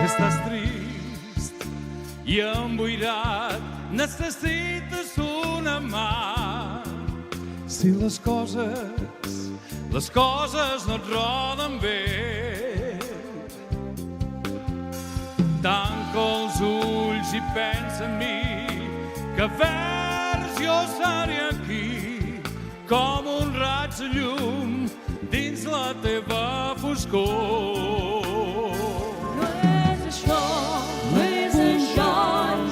estàs trist i emboirat, necessites una mà. Si les coses no et roden bé, tanca els ulls i pensa en mi, que vers jo seré aquí, com un raig de llum dins la teva foscor. No és això, no és això,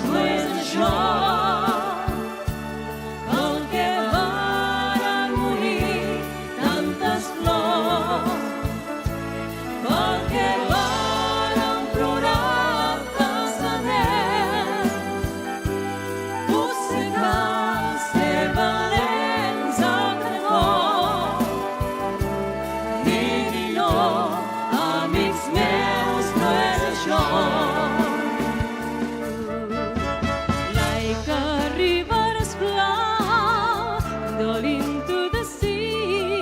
no és això, el que varen morir tantes flors, el que varen plorar tants anells, potser cal ser valents al cor. Digui-ho, amics meus, no és això. Like a river is flowed, darling, to the sea,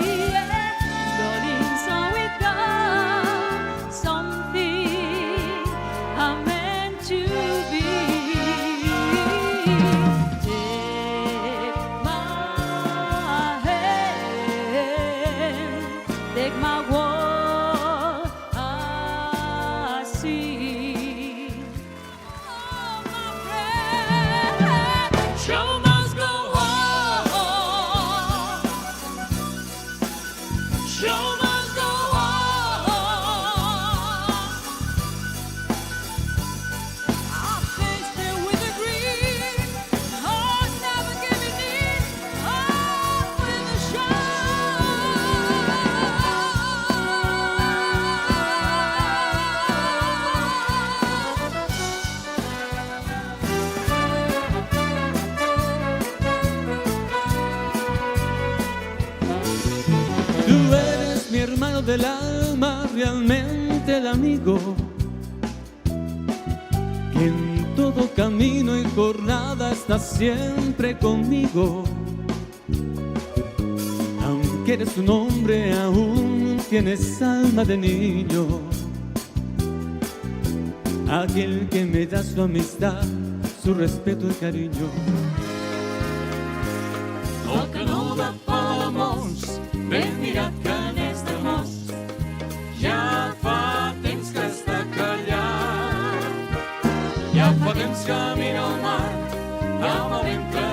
darling, so it goes, something I'm meant to be. Take my hand, take my word, I see. Oh, my friend, show must go on. Show must go on. I'll face there with the green, heart never giving in, heart with a Tú eres mi hermano del alma, realmente el amigo, que en todo camino y jornada estás siempre conmigo. Aunque eres un hombre, aún tienes alma de niño, aquel que me da su amistad, su respeto y cariño. El que no va Palamós, ben mirat que n'és de mos, ja fa temps que està callat, ja fa temps que mira el mar amb el vent que